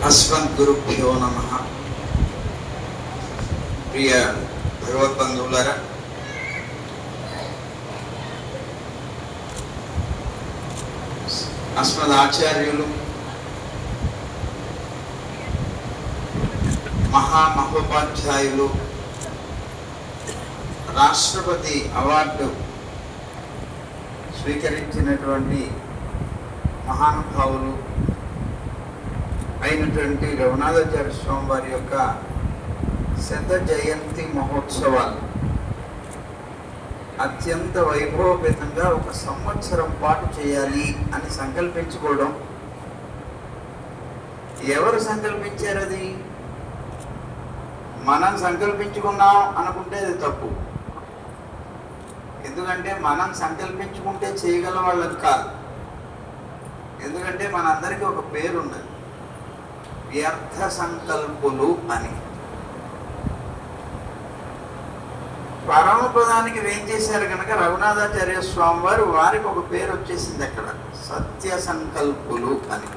అస్మద్గురుభ్యో నమః. ప్రియ భగవద్బంధువులారా, అస్మదాచార్యులు మహామహోపాధ్యాయులు, రాష్ట్రపతి అవార్డు స్వీకరించినటువంటి మహానుభావులు అయినటువంటి రఘునాథాచార్య స్వామి వారి యొక్క శత జయంతి మహోత్సవాలు అత్యంత వైభవపేతంగా ఒక సంవత్సరం పాటు చేయాలి అని సంకల్పించుకోవడం. ఎవరు సంకల్పించారు? అది మనం సంకల్పించుకున్నాం అనుకుంటే అది తప్పు. ఎందుకంటే మనం సంకల్పించుకుంటే చేయగల వాళ్ళకి కాదు. ఎందుకంటే మనందరికీ ఒక పేరు ఉన్నది, వ్యర్థ సంకల్పులు అని. పరమపదానికి ఏం చేశారు కనుక రఘునాథాచార్య స్వామి వారు వారికి ఒక పేరు వచ్చేసింది అక్కడ, సత్య సంకల్పులు అని.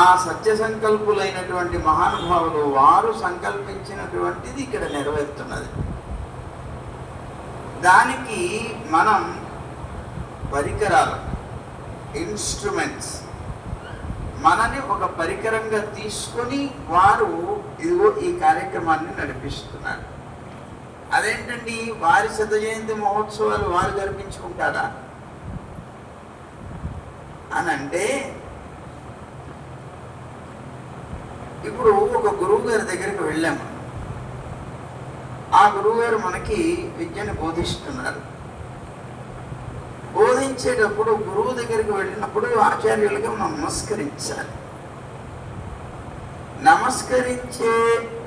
ఆ సత్య సంకల్పులైనటువంటి మహానుభావులు వారు సంకల్పించినటువంటిది ఇక్కడ నెరవేరుతున్నది. దానికి మనం పరికరాలు, ఇన్స్ట్రుమెంట్స్, మనని ఒక పరికరంగా తీసుకొని వారు ఇదిగో ఈ కార్యక్రమాన్ని నడిపిస్తున్నారు. అదేంటండి, వారి శత జయంతి మహోత్సవాలు వారు జరిపించుకుంటారా అని అంటే, ఇప్పుడు ఒక గురువు గారి దగ్గరికి వెళ్ళాము. ఆ గురువు గారు మనకి విద్యను బోధిస్తున్నారు. బోధించేటప్పుడు గురువు దగ్గరికి వెళ్ళినప్పుడు ఆచార్యులుగా మనం నమస్కరించాలి. నమస్కరించే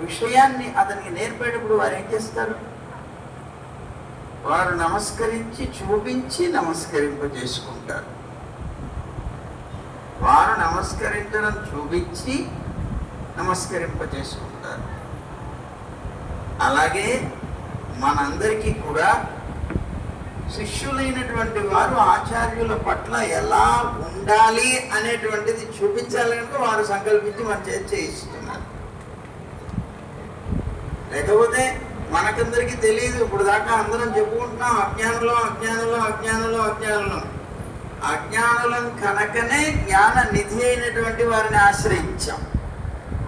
విషయాన్ని అతనికి నేర్పేటప్పుడు వారు ఏం చేస్తారు? వారు నమస్కరించి చూపించి నమస్కరింపజేసుకుంటారు. వారు నమస్కరించడం చూపించి నమస్కరింపజేసుకుంటారు. అలాగే మనందరికీ కూడా శిష్యులైనటువంటి వారు ఆచార్యుల పట్ల ఎలా ఉండాలి అనేటువంటిది చూపించాలి కనుక వారు సంకల్పించి మన చేతి చేయిస్తున్నారు. లేకపోతే మనకందరికీ తెలియదు. ఇప్పుడు దాకా అందరం చెప్పుకుంటున్నాం అజ్ఞానంలో అజ్ఞానంలో అజ్ఞానంలో అజ్ఞానంలో. అజ్ఞానులను కనుకనే జ్ఞాన నిధి అయినటువంటి వారిని ఆశ్రయించాం.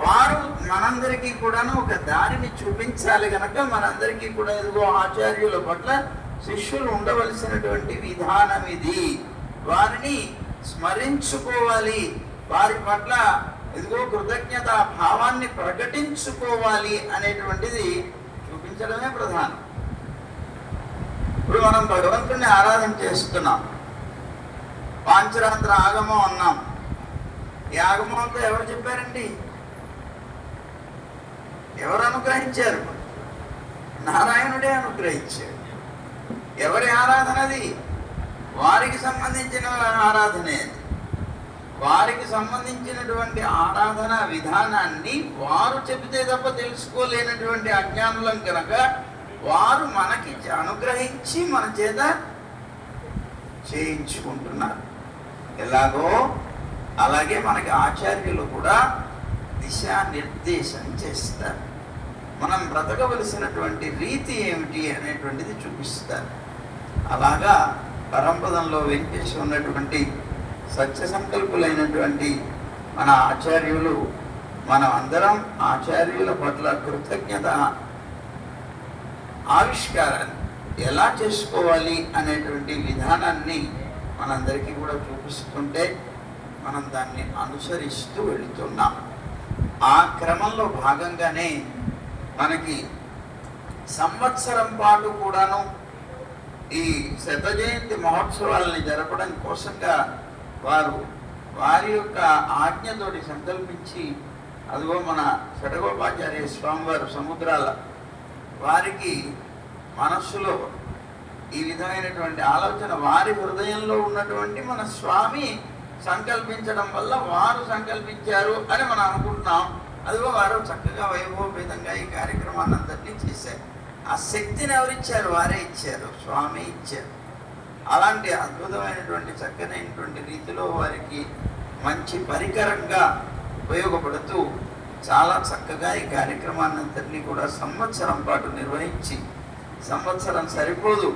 వారు మనందరికీ కూడాను ఒక దారిని చూపించాలి కనుక మనందరికీ కూడా ఇదిగో ఆచార్యుల పట్ల శిష్యులు ఉండవలసినటువంటి విధానం ఇది. వారిని స్మరించుకోవాలి, వారి పట్ల ఇదిగో కృతజ్ఞత భావాన్ని ప్రకటించుకోవాలి అనేటువంటిది చూపించడమే ప్రధానం. ఇప్పుడు మనం భగవంతుడిని ఆరాధన చేస్తున్నాం, పాంచరాత్ర ఆగమం అన్నాం. ఈ ఆగమంతో ఎవరు చెప్పారండి? ఎవరు అనుగ్రహించారు? నారాయణుడే అనుగ్రహించాడు. ఎవరి ఆరాధనది? వారికి సంబంధించిన ఆరాధనే. వారికి సంబంధించినటువంటి ఆరాధన విధానాన్ని వారు చెబితే తప్ప తెలుసుకోలేనటువంటి అజ్ఞానులం కనుక వారు మనకి అనుగ్రహించి మన చేత చేయించుకుంటున్నారు. ఎలాగో అలాగే మనకి ఆచార్యులు కూడా దిశానిర్దేశం చేస్తారు. మనం బ్రతకవలసినటువంటి రీతి ఏమిటి అనేటువంటిది చూపిస్తారు. అలాగా పరంపదంలో వెంకటేసి ఉన్నటువంటి సత్య సంకల్పులైనటువంటి మన ఆచార్యులు, మనం అందరం ఆచార్యుల పట్ల కృతజ్ఞత ఆవిష్కారాన్ని ఎలా చేసుకోవాలి అనేటువంటి విధానాన్ని మనందరికీ కూడా చూపిస్తుంటే మనం దాన్ని అనుసరిస్తూ వెళుతున్నాం. ఆ క్రమంలో భాగంగానే మనకి సంవత్సరం పాటు కూడాను ఈ శత జయంతి మహోత్సవాలని జరపడం కోసంగా వారి యొక్క ఆజ్ఞతోటి సంకల్పించి అదిగో మన షడగోపాచార్య స్వామివారు సముద్రాల వారికి మనస్సులో ఈ విధమైనటువంటి ఆలోచన వారి హృదయంలో ఉన్నటువంటి మన స్వామి సంకల్పించడం వల్ల వారు సంకల్పించారు అని మనం అనుకుంటున్నాం. అదిగో వారు చక్కగా వైభవపేతంగా ఈ కార్యక్రమాన్ని అంతటినీ చేశారు. ఆ శక్తిని ఎవరిచ్చారు? వారే ఇచ్చారు, స్వామి ఇచ్చారు. అలాంటి అద్భుతమైనటువంటి చక్కనైనటువంటి రీతిలో వారికి మంచి పరికరంగా ఉపయోగపడుతూ చాలా చక్కగా ఈ కార్యక్రమాన్ని అంతటినీ కూడా సంవత్సరం పాటు నిర్వహించి, సంవత్సరం సరిపోదు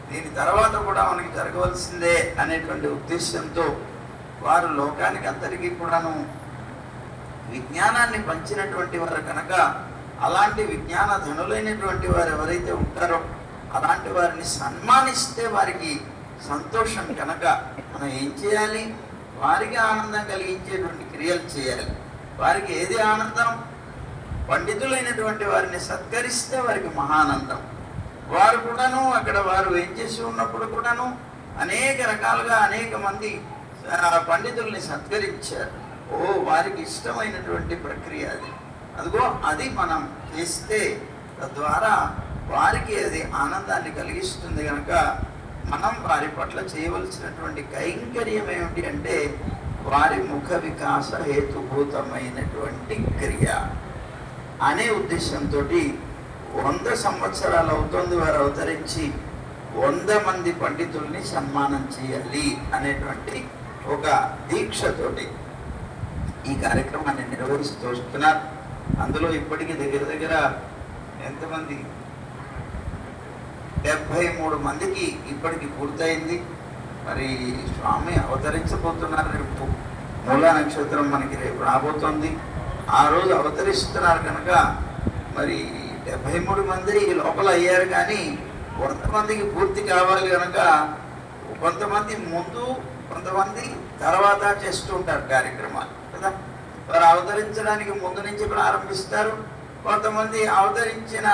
దీని తర్వాత కూడా మనకి జరగవలసిందే అనేటువంటి ఉద్దేశంతో వారు లోకానికి అందరికీ కూడాను విజ్ఞానాన్ని పంచినటువంటి వారు కనుక, అలాంటి విజ్ఞాన ధనులైనటువంటి వారు ఎవరైతే ఉంటారో అలాంటి వారిని సన్మానిస్తే వారికి సంతోషం కనుక మనం ఏం చేయాలి? వారికి ఆనందం కలిగించేటువంటి క్రియలు చేయాలి. వారికి ఏది ఆనందం? పండితులైనటువంటి వారిని సత్కరిస్తే వారికి మహానందం. వారు కూడాను అక్కడ వారు ఏం చేసి ఉన్నప్పుడు కూడాను అనేక రకాలుగా అనేక మంది పండితుల్ని సత్కరించారు. వారికి ఇష్టమైనటువంటి ప్రక్రియ అది. అదిగో అది మనం చేస్తే తద్వారా వారికి అది ఆనందాన్ని కలిగిస్తుంది కనుక మనం వారి పట్ల చేయవలసినటువంటి కైంకర్యం ఏమిటి అంటే వారి ముఖ వికాస హేతుభూతమైనటువంటి క్రియ అనే ఉద్దేశంతో 100 సంవత్సరాలు అవుతుంది వారు అవతరించి 100 మంది పండితుల్ని సన్మానం చేయాలి అనేటువంటి ఒక దీక్షతోటి ఈ కార్యక్రమాన్ని నిర్వహిస్తూ వస్తున్నారు. అందులో ఇప్పటికీ దగ్గర దగ్గర ఎంతమంది 73 మందికి ఇప్పటికి పూర్తయింది. మరి స్వామి అవతరించబోతున్నారు. రేపు మూలా నక్షత్రం మనకి రేపు రాబోతోంది. ఆ రోజు అవతరిస్తున్నారు కనుక మరి 73 మంది ఈ లోపల అయ్యారు. కానీ కొంతమందికి పూర్తి కావాలి కనుక కొంతమంది ముందు కొంతమంది తర్వాత చేస్తూ ఉంటారు కార్యక్రమాలు కదా. వారు అవతరించడానికి ముందు నుంచి ప్రారంభిస్తారు, కొంతమంది అవతరించిన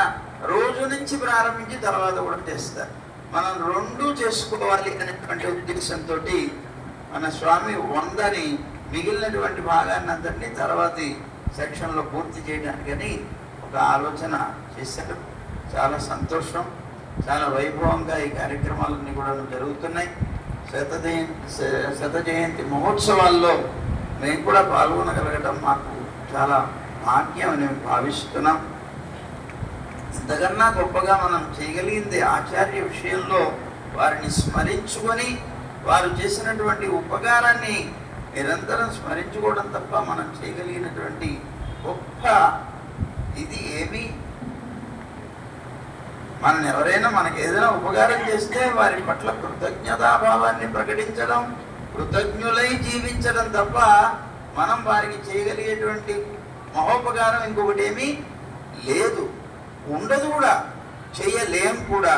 రోజు నుంచి ప్రారంభించి తర్వాత కూడా చేస్తారు. మనం 2 చేసుకోవాలి అనేటువంటి ఉద్దేశంతో మన స్వామి 100ని మిగిలినటువంటి భాగాన్ని అందరినీ తర్వాతి సెక్షన్లో పూర్తి చేయడానికని ఒక ఆలోచన చేశారు. చాలా సంతోషం. చాలా వైభవంగా ఈ కార్యక్రమాలన్నీ కూడా జరుగుతున్నాయి. శత జయంతి మహోత్సవాల్లో మేము కూడా పాల్గొనగలగడం మాకు చాలా భాగ్యం అని భావిస్తున్నాం. ఇంతకన్నా గొప్పగా మనం చేయగలిగింది ఆచార్య విషయంలో వారిని స్మరించుకొని వారు చేసినటువంటి ఉపకారాన్ని నిరంతరం స్మరించుకోవడం తప్ప మనం చేయగలిగినటువంటి గొప్ప ఇది ఏమి? మనం ఎవరైనా మనకు ఏదైనా ఉపకారం చేస్తే వారి పట్ల కృతజ్ఞతాభావాన్ని ప్రకటించడం, కృతజ్ఞులై జీవించడం తప్ప మనం వారికి చేయగలిగేటువంటి మహోపకారం ఇంకొకటి ఏమీ లేదు, ఉండదు కూడా, చేయలేం కూడా.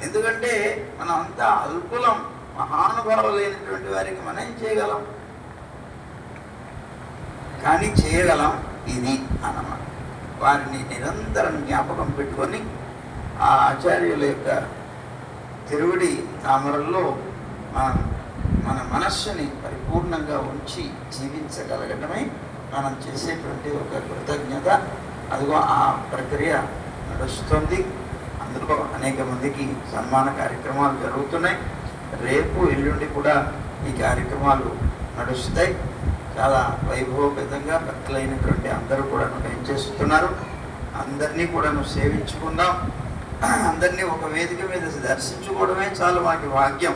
ఎందుకంటే మనం అంతా అల్పులం, మహానుభావులైనటువంటి వారికి మనం ఏం చేయగలం? కానీ చేయగలం ఇది అన్నమాట. వారిని నిరంతరం జ్ఞాపకం పెట్టుకొని ఆ ఆచార్యుల యొక్క తిరువడి తామరల్లో మన మనస్సుని పరిపూర్ణంగా ఉంచి జీవించగలగడమే మనం చేసేటువంటి ఒక కృతజ్ఞత. అదిగో ఆ ప్రక్రియ నడుస్తుంది. అందులో అనేక మందికి సన్మాన కార్యక్రమాలు జరుగుతున్నాయి. రేపు ఎల్లుండి కూడా ఈ కార్యక్రమాలు నడుస్తాయి. చాలా వైభవపేతంగా భక్తులైనటువంటి అందరూ కూడా ఏం చేస్తున్నారు, అందరినీ కూడా సేవించుకుందాం. అందరినీ ఒక వేదిక మీద దర్శించుకోవడమే చాలు మాకు భాగ్యం.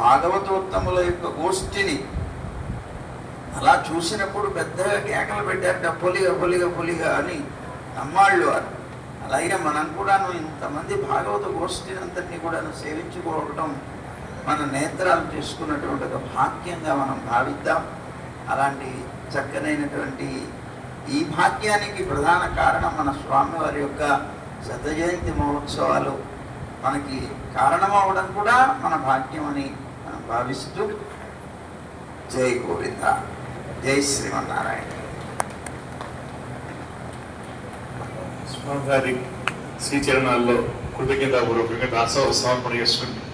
భాగవతోత్తముల యొక్క గోష్ఠిని అలా చూసినప్పుడు పెద్దగా కేకలు పెట్టారట, పొలిగా పొలిగా పొలిగా అని నమ్మాళ్ళు వారు. అలాగే మనం కూడాను ఇంతమంది భాగవత గోష్ఠిని అంతటినీ కూడా సేవించుకోవడం మన నేత్రాలు చేసుకున్నటువంటి ఒక భాగ్యంగా మనం భావిద్దాం. అలాంటి చక్కనైనటువంటి ఈ భాగ్యానికి ప్రధాన కారణం మన స్వామివారి యొక్క శత జయంతి మహోత్సవాలు మనకి కారణమవడం కూడా మన భాగ్యం అని మనం భావిస్తూ జై గోవింద, జై శ్రీమన్నారాయణ. స్వామి గారి శ్రీచరణాల్లో కృతజ్ఞతాపూర్వకంగా దాసోహ సమర్పణ చేసుకుంటాం.